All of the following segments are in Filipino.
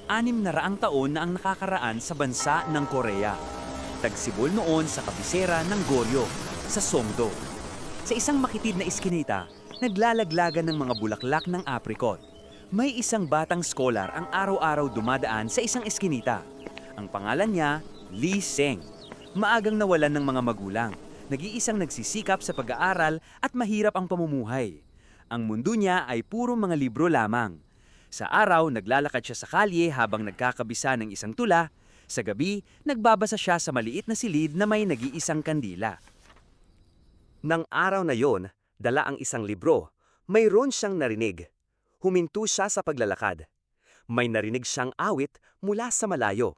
600 taon na ang nakakaraan sa bansa ng Korea. Tagsibol noon sa kabisera ng Goryeo, sa Songdo. Sa isang makitid na iskinita, naglalaglagan ng mga bulaklak ng apricot. May isang batang scholar ang araw-araw dumadaan sa isang iskinita. Ang pangalan niya, Lee Seng. Maagang nawalan ng mga magulang. Nag-iisang nagsisikap sa pag-aaral at mahirap ang pamumuhay. Ang mundo niya ay puro mga libro lamang. Sa araw, naglalakad siya sa kalye habang nagkakabisa ng isang tula. Sa gabi, nagbabasa siya sa maliit na silid na may nag-iisang kandila. Nang araw na yon, dala ang isang libro. Mayroon siyang narinig. Huminto siya sa paglalakad. May narinig siyang awit mula sa malayo.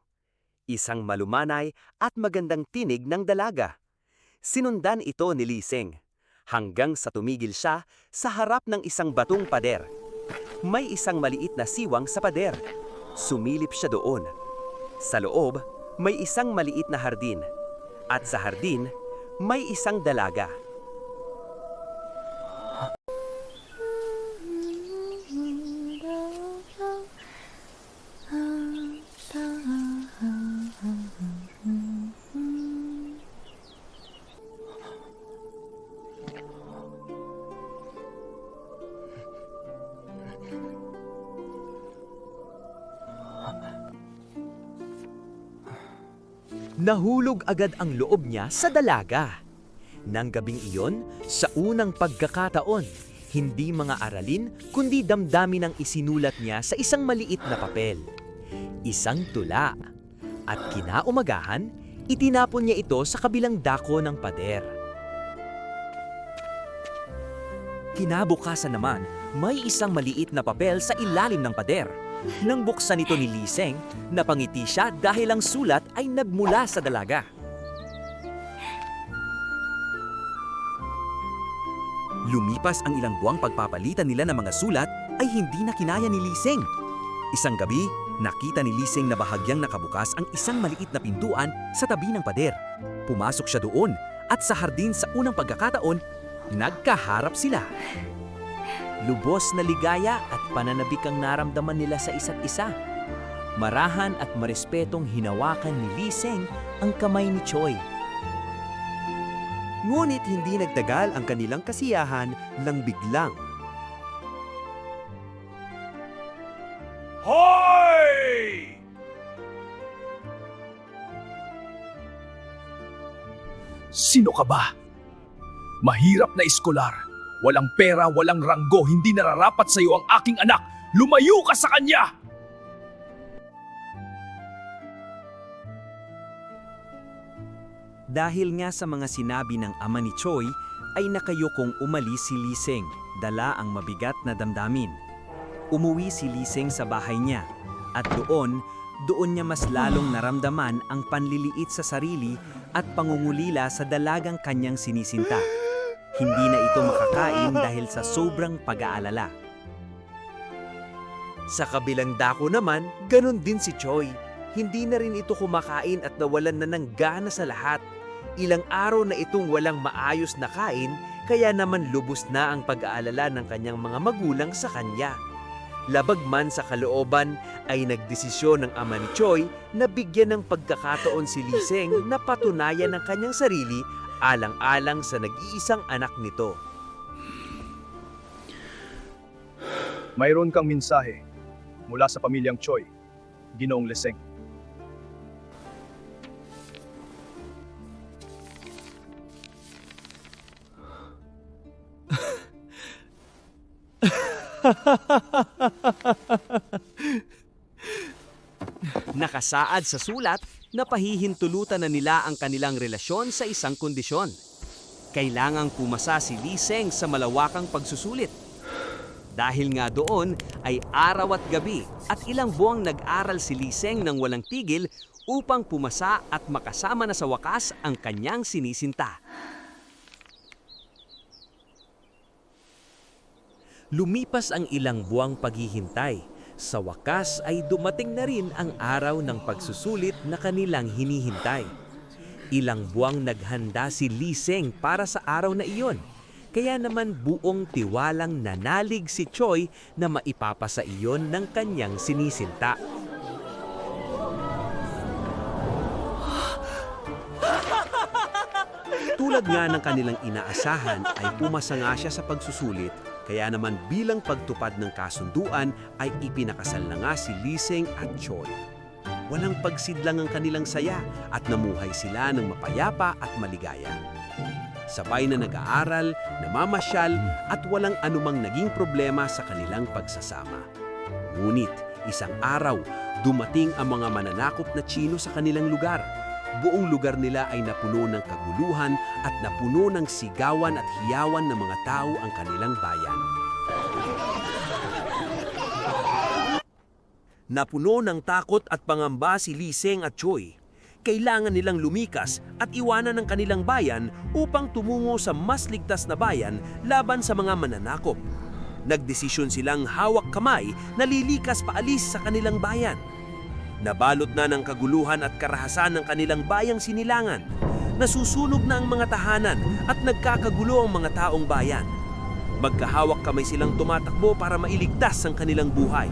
Isang malumanay at magandang tinig ng dalaga. Sinundan ito ni Lee Seng, hanggang sa tumigil siya sa harap ng isang batong pader. May isang maliit na siwang sa pader. Sumilip siya doon. Sa loob, may isang maliit na hardin. At sa hardin, may isang dalaga. Nahulog agad ang loob niya sa dalaga. Nang gabing iyon, sa unang pagkakataon, hindi mga aralin kundi damdamin ang isinulat niya sa isang maliit na papel. Isang tula. At kinaumagahan, itinapon niya ito sa kabilang dako ng pader. Kinabukasan naman, may isang maliit na papel sa ilalim ng pader. Nang buksan ito ni Lee Seng, napangiti siya dahil ang sulat ay nagmula sa dalaga. Lumipas ang ilang buwang pagpapalitan nila ng mga sulat ay hindi na kinaya ni Lee Seng. Isang gabi, nakita ni Lee Seng na bahagyang nakabukas ang isang maliit na pintuan sa tabi ng pader. Pumasok siya doon at sa hardin sa unang pagkakataon, nagkaharap sila. Lubos na ligaya at pananabik ang naramdaman nila sa isa't isa. Marahan at marespetong hinawakan ni Lee Seng ang kamay ni Choi. Ngunit hindi nagtagal ang kanilang kasiyahan nang biglang. Hoy! Sino ka ba? Mahirap na eskolar. Walang pera, walang ranggo, hindi nararapat sa iyo ang aking anak. Lumayo ka sa kanya! Dahil nga sa mga sinabi ng ama ni Choi, ay nakayukong umalis si Lee Seng, dala ang mabigat na damdamin. Umuwi si Lee Seng sa bahay niya, at doon niya mas lalong naramdaman ang panliliit sa sarili at pangungulila sa dalagang kanyang sinisinta. Hindi na ito makakain dahil sa sobrang pag-aalala. Sa kabilang dako naman, ganun din si Choi. Hindi na rin ito kumakain at nawalan na ng gana sa lahat. Ilang araw na itong walang maayos na kain, kaya naman lubos na ang pag-aalala ng kanyang mga magulang sa kanya. Labag man sa kalooban, ay nagdesisyon ng ama ni Choi na bigyan ng pagkakataon si Lee Seng na patunayan ng kanyang sarili alang-alang sa nag-iisang anak nito. Mayroon kang mensahe mula sa pamilyang Choi, Ginoong Lee Seng. Nakasaad sa sulat na pahihintulutan na nila ang kanilang relasyon sa isang kondisyon. Kailangang pumasa si Lee Seng sa malawakang pagsusulit. Dahil nga doon ay araw at gabi at ilang buwang nag-aral si Lee Seng ng walang tigil upang pumasa at makasama na sa wakas ang kanyang sinisinta. Lumipas ang ilang buwang paghihintay. Sa wakas ay dumating na rin ang araw ng pagsusulit na kanilang hinihintay. Ilang buwang naghanda si Lee Seng para sa araw na iyon. Kaya naman buong tiwalang nanalig si Choi na maipapasa iyon ng kanyang sinisinta. Tulad nga ng kanilang inaasahan ay pumasa nga siya sa pagsusulit, kaya naman bilang pagtupad ng kasunduan ay ipinakasal na nga si Liseng at Choi. Walang pagsidlang ang kanilang saya at namuhay sila ng mapayapa at maligaya. Sabay na nag-aaral, namamasyal at walang anumang naging problema sa kanilang pagsasama. Ngunit isang araw, dumating ang mga mananakop na Tsino sa kanilang lugar. Buong lugar nila ay napuno ng kaguluhan at napuno ng sigawan at hiyawan ng mga tao ang kanilang bayan. Napuno ng takot at pangamba si Liseng at Choi. Kailangan nilang lumikas at iwanan ang kanilang bayan upang tumungo sa mas ligtas na bayan laban sa mga mananakop. Nagdesisyon silang hawak kamay na lilikas paalis sa kanilang bayan. Nabalot na ng kaguluhan at karahasan ng kanilang bayang sinilangan. Nasusunog na ang mga tahanan at nagkakagulo ang mga taong bayan. Magkahawak kamay silang tumatakbo para mailigtas ang kanilang buhay.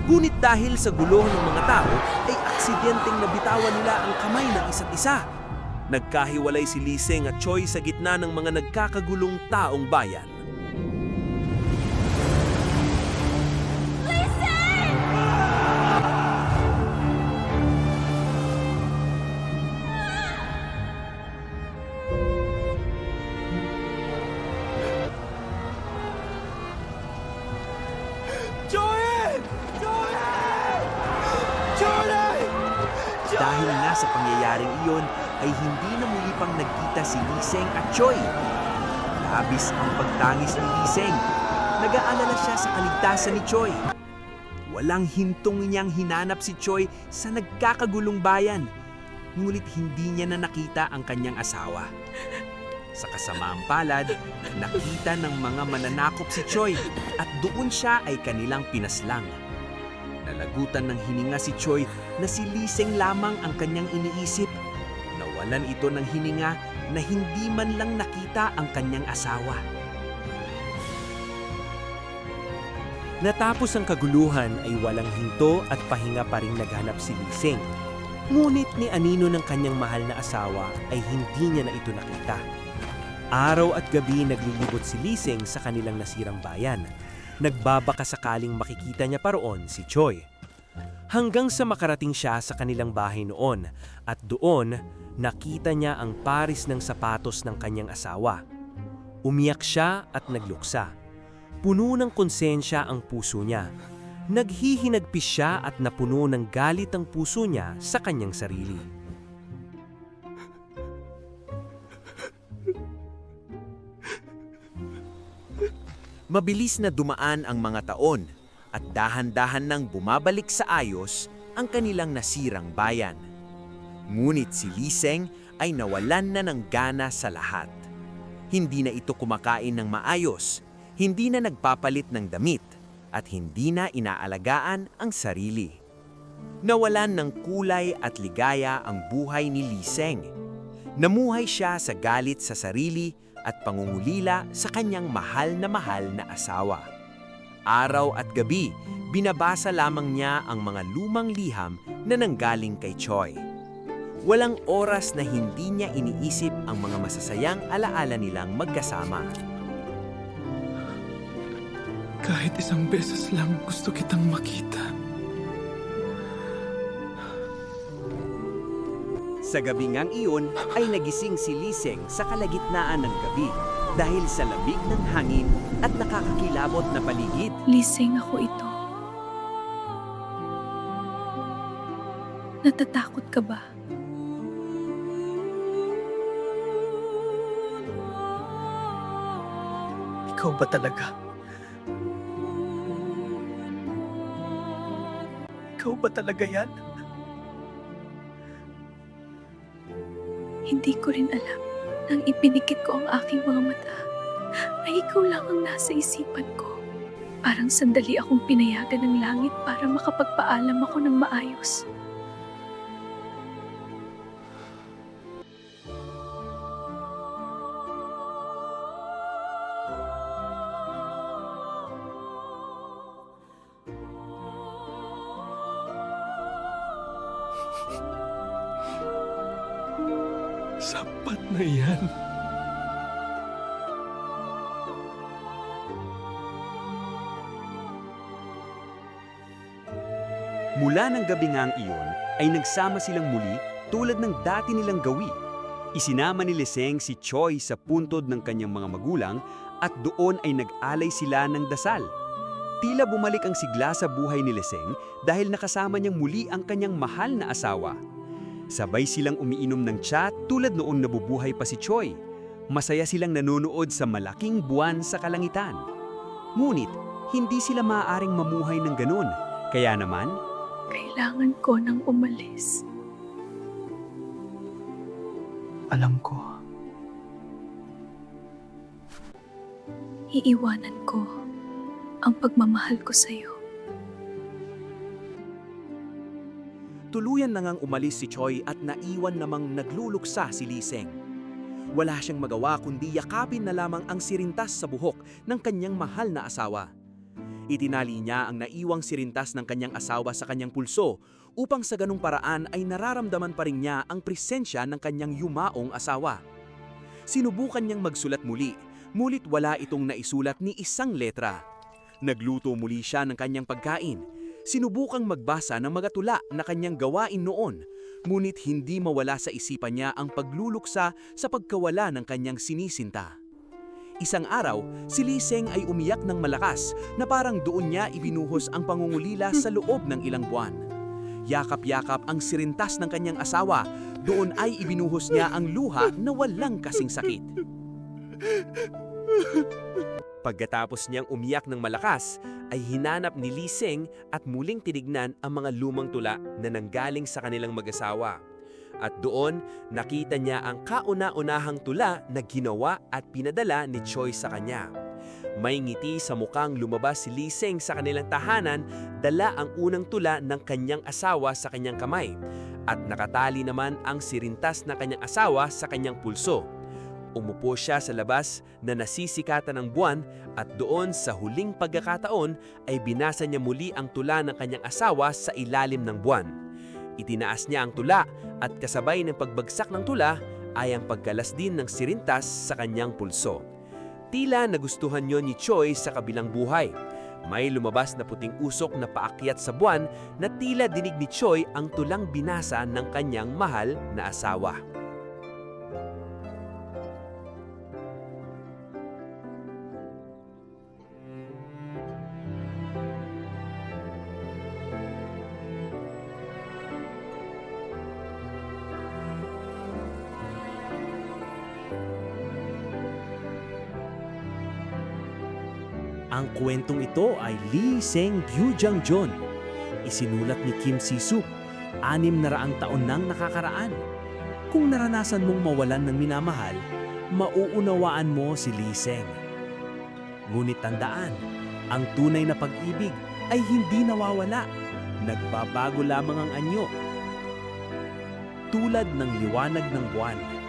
Ngunit dahil sa gulo ng mga tao, ay aksidenteng nabitawan nila ang kamay ng isa't isa. Nagkahiwalay si Liseng at Choi sa gitna ng mga nagkakagulong taong bayan. Dahil nga sa pangyayaring iyon ay hindi na muli pang nagkita si Liseng at Choi. Labis ang pagtangis ni Liseng. Nag-aalala siya sa kaligtasan ni Choi. Walang hintong niyang hinanap si Choi sa nagkakagulong bayan. Ngunit hindi niya na nakita ang kanyang asawa. Sa kasamaang palad, nakita ng mga mananakop si Choi at doon siya ay kanilang pinaslang. Nalagutan ng hininga si Choi na si Liseng lamang ang kanyang iniisip. Nawalan ito ng hininga na hindi man lang nakita ang kanyang asawa. Natapos ang kaguluhan ay walang hinto at pahinga pa ring naghanap si Liseng. Ngunit ni anino ng kanyang mahal na asawa ay hindi niya na ito nakita. Araw at gabi naglilibot si Liseng sa kanilang nasirang bayan. Nagbabaka sakaling makikita niya pa roon si Choi. Hanggang sa makarating siya sa kanilang bahay noon at doon nakita niya ang paris ng sapatos ng kanyang asawa. Umiyak siya at nagluksa. Puno ng konsensya ang puso niya. Naghihinagpis siya at napuno ng galit ang puso niya sa kanyang sarili. Mabilis na dumaan ang mga taon at dahan-dahan nang bumabalik sa ayos ang kanilang nasirang bayan. Ngunit si Liseng ay nawalan na ng gana sa lahat. Hindi na ito kumakain ng maayos, hindi na nagpapalit ng damit, at hindi na inaalagaan ang sarili. Nawalan ng kulay at ligaya ang buhay ni Liseng. Namuhay siya sa galit sa sarili at pangungulila sa kanyang mahal na asawa. Araw at gabi, binabasa lamang niya ang mga lumang liham na nanggaling kay Choi. Walang oras na hindi niya iniisip ang mga masasayang alaala nilang magkasama. Kahit isang beses lang gusto kitang makita. Sa gabi ngang iyon ay nagising si Liseng sa kalagitnaan ng gabi dahil sa lamig ng hangin at nakakakilabot na paligid. Liseng ako ito. Natatakot ka ba? Ikaw ba talaga? Ikaw ba talaga yan? Hindi ko rin alam. Nang ipinikit ko ang aking mga mata, ay ikaw lang ang nasa isipan ko. Parang sandali akong pinayagan ng langit para makapagpaalam ako ng maayos. Sapat na yan. Mula ng gabi ngang iyon ay nagsama silang muli tulad ng dati nilang gawi. Isinama ni Liseng si Choi sa puntod ng kanyang mga magulang at doon ay nag-alay sila ng dasal. Tila bumalik ang sigla sa buhay ni Liseng dahil nakasama niyang muli ang kanyang mahal na asawa. Sabay silang umiinom ng tsa tulad noong nabubuhay pa si Choi. Masaya silang nanonood sa malaking buwan sa kalangitan. Ngunit, hindi sila maaaring mamuhay ng ganon. Kaya naman, Kailangan ko nang umalis. Alam ko. Iiwanan ko ang pagmamahal ko sa'yo. Tuluyan na ngang umalis si Choi at naiwan namang nagluluksa si Liseng. Wala siyang magawa kundi yakapin na lamang ang sirintas sa buhok ng kanyang mahal na asawa. Itinali niya ang naiwang sirintas ng kanyang asawa sa kanyang pulso upang sa ganung paraan ay nararamdaman pa rin niya ang presensya ng kanyang yumaong asawa. Sinubukan niyang magsulat muli, ngunit wala itong naisulat ni isang letra. Nagluto muli siya ng kanyang pagkain. Sinubukang magbasa ng mga tula na kanyang gawain noon, ngunit hindi mawala sa isipan niya ang pagluluksa sa pagkawala ng kanyang sinisinta. Isang araw, si Liseng ay umiyak ng malakas na parang doon niya ibinuhos ang pangungulila sa loob ng ilang buwan. Yakap-yakap ang sirintas ng kanyang asawa, doon ay ibinuhos niya ang luha na walang kasing sakit. Pagkatapos niyang umiyak ng malakas, ay hinanap ni Liseng at muling tinignan ang mga lumang tula na nanggaling sa kanilang mag-asawa. At doon, nakita niya ang kauna-unahang tula na ginawa at pinadala ni Choi sa kanya. May ngiti sa mukhang lumabas si Liseng sa kanilang tahanan, dala ang unang tula ng kanyang asawa sa kanyang kamay, at nakatali naman ang sirintas ng kanyang asawa sa kanyang pulso. Umupo siya sa labas na nasisikatan ng buwan at doon sa huling pagkakataon ay binasa niya muli ang tula ng kanyang asawa sa ilalim ng buwan. Itinaas niya ang tula at kasabay ng pagbagsak ng tula ay ang pagkalas din ng sirintas sa kanyang pulso. Tila nagustuhan yon ni Choi sa kabilang buhay. May lumabas na puting usok na paakyat sa buwan na tila dinig ni Choi ang tulang binasa ng kanyang mahal na asawa. Ang kwentong ito ay Lee Seng Gyujang John. Isinulat ni Kim Si-suk, 600 taon nang nakakaraan. Kung naranasan mong mawalan ng minamahal, mauunawaan mo si Lee Seng. Ngunit tandaan, ang tunay na pag-ibig ay hindi nawawala. Nagbabago lamang ang anyo. Tulad ng liwanag ng buwan.